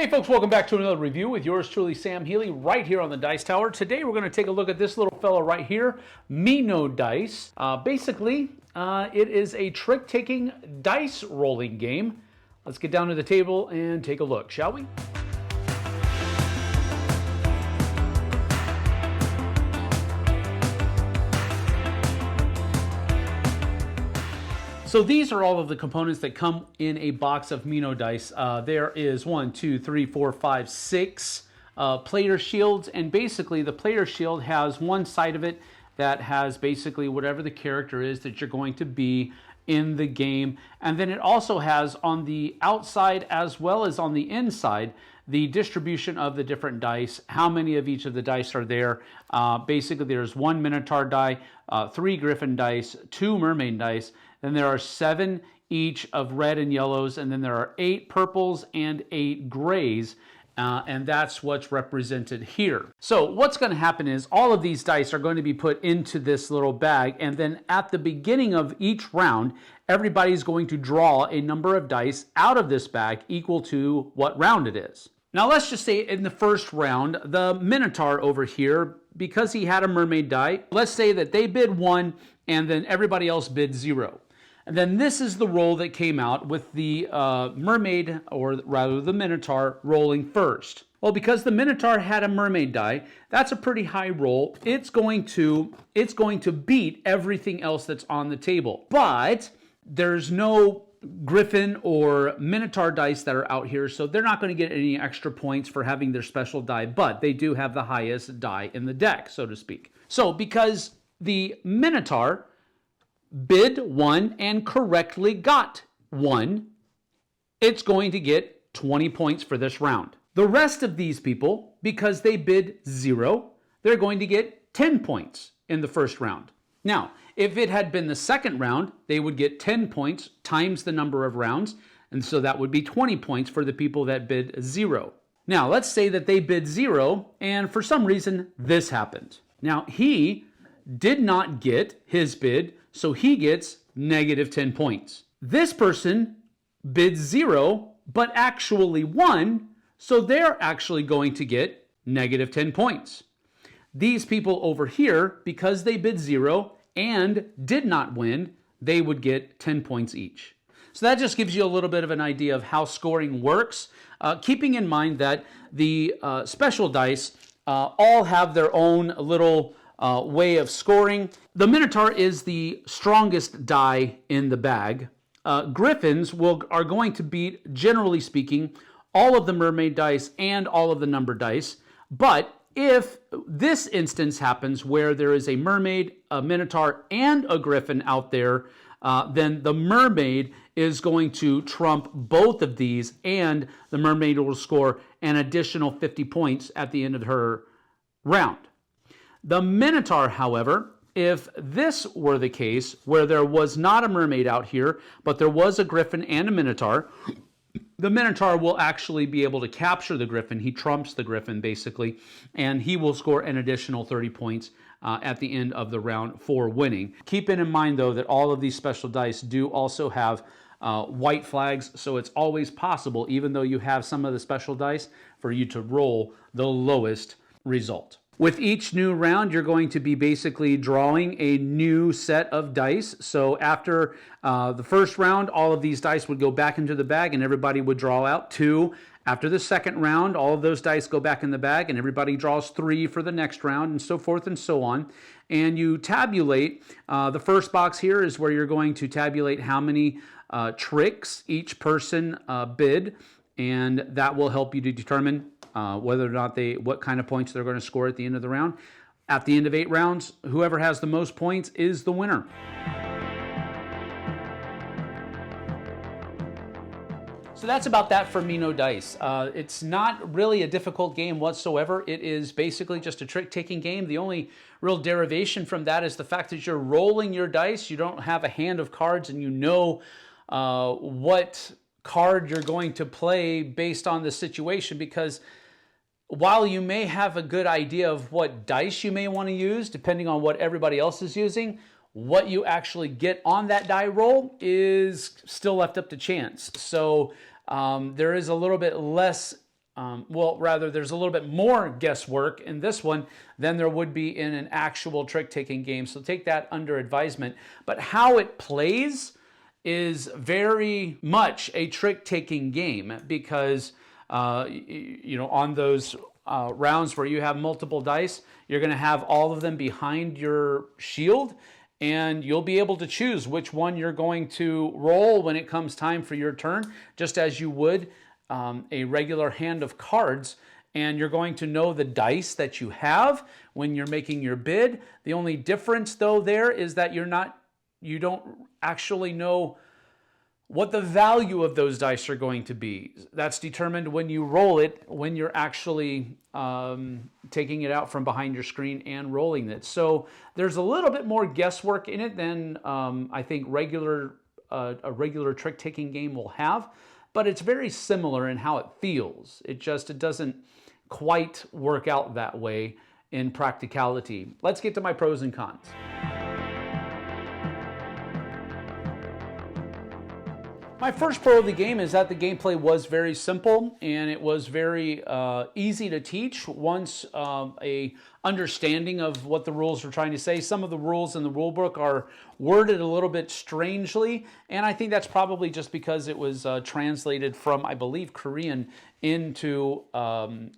Hey folks, welcome back to another review with yours truly, Sam Healey, right here on the Dice Tower. Today we're going to take a look at this little fella right here, Mino dice. Basically, it is a trick-taking dice rolling game. Let's get down to the table and take a look, shall we? So these are all of the components that come in a box of Mino dice. There is 1, 2, 3, 4, 5, 6 player shields, and basically the player shield has one side of it that has basically whatever the character is that you're going to be in the game, and then it also has on the outside as well as on the inside the distribution of the different dice, how many of each of the dice are there. Basically there's 1 Minotaur die, 3 Griffin dice, 2 Mermaid dice, then there are 7 each of red and yellows, and then there are 8 purples and 8 grays, and that's what's represented here. So what's going to happen is all of these dice are going to be put into this little bag, and then at the beginning of each round, everybody's going to draw a number of dice out of this bag equal to what round it is. Now let's just say in the first round, the Minotaur over here, because he had a mermaid die, let's say that they bid 1 and then everybody else bid 0. And then this is the roll that came out with the mermaid, or rather the Minotaur, rolling first. Well, because the Minotaur had a mermaid die, that's a pretty high roll. It's going to beat everything else that's on the table. But there's no Griffin or Minotaur dice that are out here, so they're not going to get any extra points for having their special die, but they do have the highest die in the deck, so to speak. So because the Minotaur bid 1 and correctly got 1, it's going to get 20 points for this round. The rest of these people, because they bid 0, they're going to get 10 points in the first round. Now, if it had been the second round, they would get 10 points times the number of rounds, and so that would be 20 points for the people that bid 0. Now, let's say that they bid 0, and for some reason, this happened. Now, he did not get his bid, so he gets negative 10 points. This person bid 0, but actually won, so they're actually going to get negative 10 points. These people over here, because they bid 0 and did not win, they would get 10 points each. So that just gives you a little bit of an idea of how scoring works, keeping in mind that the special dice all have their own little way of scoring. The Minotaur is the strongest die in the bag. Griffins are going to beat, generally speaking, all of the mermaid dice and all of the number dice. But if this instance happens where there is a mermaid, a Minotaur, and a Griffin out there, then the mermaid is going to trump both of these, and the mermaid will score an additional 50 points at the end of her round. The Minotaur, however, if this were the case, where there was not a mermaid out here, but there was a Griffin and a Minotaur, the Minotaur will actually be able to capture the Griffin. He trumps the Griffin, basically, and he will score an additional 30 points at the end of the round for winning. Keep in mind, though, that all of these special dice do also have white flags, so it's always possible, even though you have some of the special dice, for you to roll the lowest result. With each new round, you're going to be basically drawing a new set of dice. So after the first round, all of these dice would go back into the bag and everybody would draw out 2. After the second round, all of those dice go back in the bag and everybody draws 3 for the next round, and so forth and so on. And you tabulate. The first box here is where you're going to tabulate how many tricks each person bid, and that will help you to determine whether or not what kind of points they're going to score at the end of the round. At the end of 8 rounds, whoever has the most points is the winner. So that's about that for Mino dice. It's not really a difficult game whatsoever. It is basically just a trick-taking game. The only real derivation from that is the fact that you're rolling your dice. You don't have a hand of cards, and you know what card you're going to play based on the situation, because while you may have a good idea of what dice you may want to use, depending on what everybody else is using, what you actually get on that die roll is still left up to chance. So there is a little bit less well, rather, there's a little bit more guesswork in this one than there would be in an actual trick-taking game. So take that under advisement. But how it plays is very much a trick-taking game because, on those rounds where you have multiple dice, you're going to have all of them behind your shield, and you'll be able to choose which one you're going to roll when it comes time for your turn, just as you would a regular hand of cards. And you're going to know the dice that you have when you're making your bid. The only difference, though, there is that you don't actually know what the value of those dice are going to be. That's determined when you roll it, when you're actually taking it out from behind your screen and rolling it. So there's a little bit more guesswork in it than I think a regular trick-taking game will have, but it's very similar in how it feels. It doesn't quite work out that way in practicality. Let's get to my pros and cons. My first pro of the game is that the gameplay was very simple and it was very easy to teach once a understanding of what the rules were trying to say. Some of the rules in the rule book are worded a little bit strangely, and I think that's probably just because it was translated from, I believe, Korean into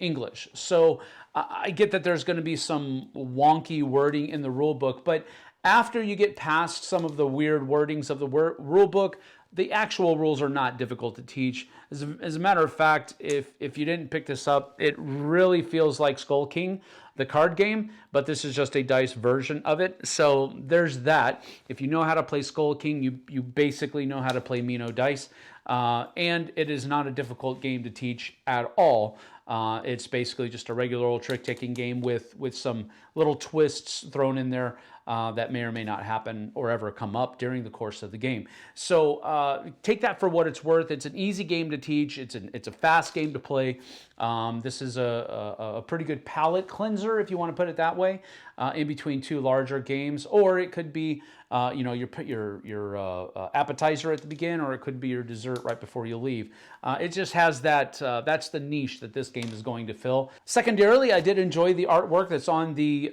English. So I get that there's going to be some wonky wording in the rule book, but after you get past some of the weird wordings of the rule book, the actual rules are not difficult to teach. As a matter of fact, if you didn't pick this up, it really feels like Skull King, the card game, but this is just a dice version of it. So there's that. If you know how to play Skull King, you basically know how to play Mino dice. And it is not a difficult game to teach at all. It's basically just a regular old trick-taking game with some little twists thrown in there that may or may not happen or ever come up during the course of the game. So take that for what it's worth. It's an easy game to teach. It's a fast game to play. This is a pretty good palate cleanser, if you want to put it that way, in between two larger games. Or it could be you put your appetizer at the beginning, or it could be your dessert right before you leave. It just has that, that's the niche that this game is going to fill. Secondarily, I did enjoy the artwork that's on the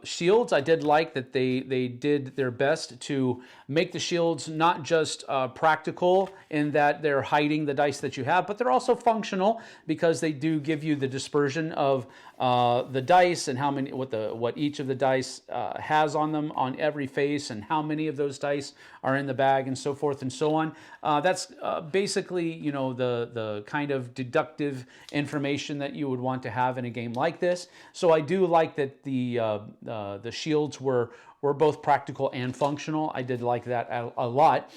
shields. I did like that they did their best to make the shields not just practical in that they're hiding the dice that you have, but they're also functional because they do give you the dispersion of the dice and what each of the dice has on them on every face, and how many of those dice are in the bag, and so forth and so on. That's basically the kind of deductive information that you would want to have in a game like this. So I do like that the shields were both practical and functional. I did like that a lot.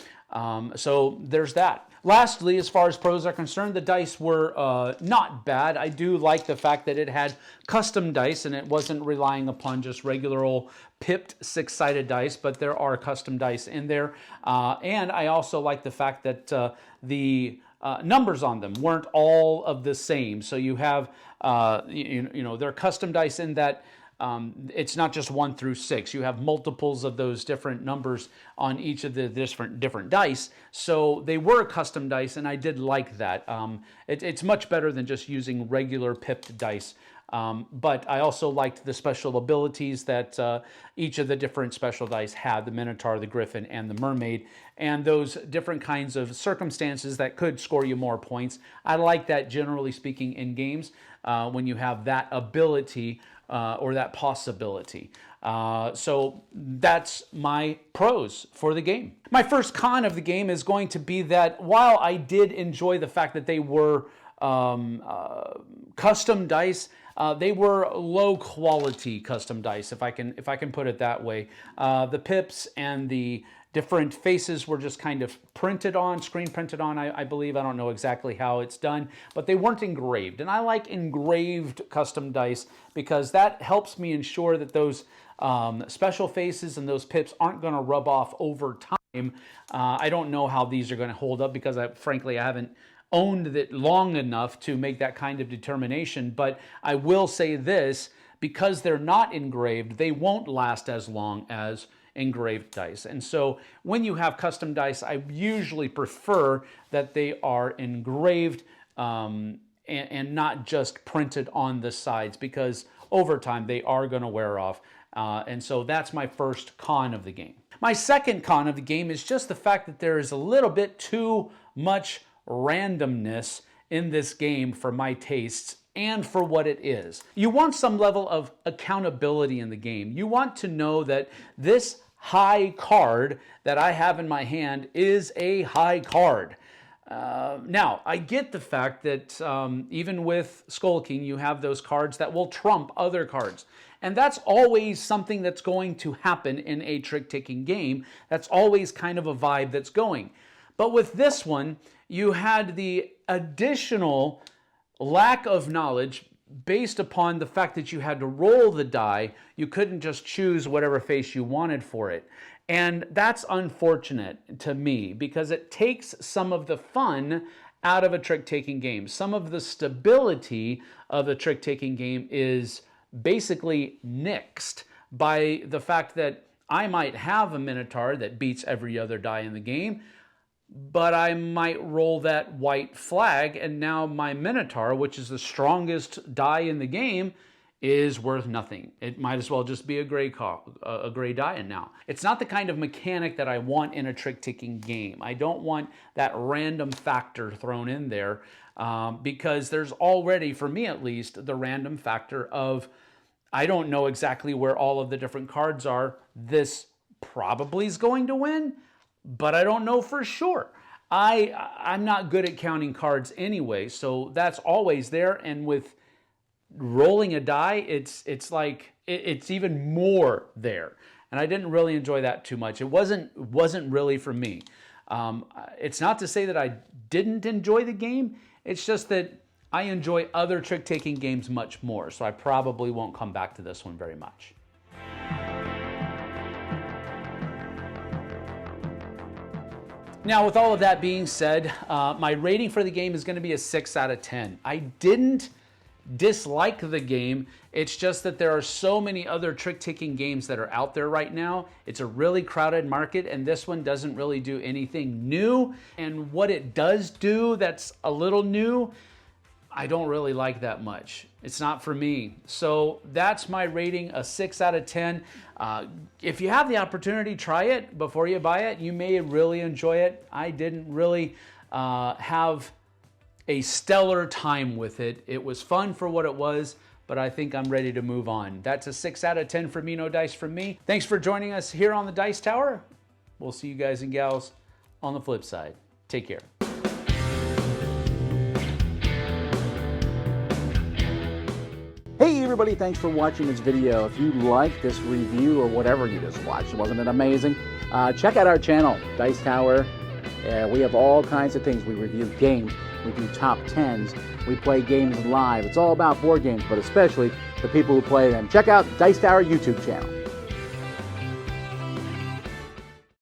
So there's that. Lastly, as far as pros are concerned, the dice were not bad. I do like the fact that it had custom dice and it wasn't relying upon just regular old pipped six-sided dice, but there are custom dice in there. And I also like the fact that the numbers on them weren't all of the same. So you have, they're custom dice in that it's not just 1 through 6. You have multiples of those different numbers on each of the different dice. So they were custom dice, and I did like that. It's much better than just using regular pipped dice. But I also liked the special abilities that each of the different special dice had, the Minotaur, the Griffin, and the Mermaid, and those different kinds of circumstances that could score you more points. I like that, generally speaking, in games when you have that ability or that possibility. So that's my pros for the game. My first con of the game is going to be that while I did enjoy the fact that they were custom dice, they were low quality custom dice, if I can put it that way. The pips and the different faces were just kind of screen printed on, I believe. I don't know exactly how it's done, but they weren't engraved. And I like engraved custom dice because that helps me ensure that those special faces and those pips aren't going to rub off over time. I don't know how these are going to hold up because frankly I haven't owned it long enough to make that kind of determination. But I will say this, because they're not engraved, they won't last as long as engraved dice. And so when you have custom dice, I usually prefer that they are engraved and not just printed on the sides, because over time they are going to wear off. And so that's my first con of the game. My second con of the game is just the fact that there is a little bit too much randomness in this game for my tastes and for what it is. You want some level of accountability in the game. You want to know that this high card that I have in my hand is a high card. Now, I get the fact that even with Skull King, you have those cards that will trump other cards. And that's always something that's going to happen in a trick-taking game. That's always kind of a vibe that's going. But with this one, you had the additional lack of knowledge based upon the fact that you had to roll the die. You couldn't just choose whatever face you wanted for it. And that's unfortunate to me, because it takes some of the fun out of a trick-taking game. Some of the stability of a trick-taking game is basically nixed by the fact that I might have a Minotaur that beats every other die in the game, but I might roll that white flag, and now my Minotaur, which is the strongest die in the game, is worth nothing. It might as well just be a gray die. And now it's not the kind of mechanic that I want in a trick-taking game. I don't want that random factor thrown in there because there's already, for me at least, the random factor of I don't know exactly where all of the different cards are. This probably is going to win, but I don't know for sure. I'm not good at counting cards anyway, so that's always there. And with rolling a die, it's like it's even more there, and I didn't really enjoy that too much. It wasn't really for me. It's not to say that I didn't enjoy the game. It's just that I enjoy other trick-taking games much more, so I probably won't come back to this one very much. Now, with all of that being said, my rating for the game is going to be a 6 out of 10. I didn't dislike the game. It's just that there are so many other trick-taking games that are out there right now. It's a really crowded market, and this one doesn't really do anything new. And what it does do that's a little new, I don't really like that much. It's not for me. So that's my rating, a 6 out of 10. If you have the opportunity, try it before you buy it. You may really enjoy it. I didn't really have a stellar time with it. It was fun for what it was, but I think I'm ready to move on. That's a 6 out of 10 for Mino Dice from me. Thanks for joining us here on the Dice Tower. We'll see you guys and gals on the flip side. Take care. Hey everybody, thanks for watching this video. If you like this review or whatever you just watched, wasn't it amazing? Check out our channel, Dice Tower. We have all kinds of things. We review games, we do top 10s, we play games live. It's all about board games, but especially the people who play them. Check out Dice Tower YouTube channel.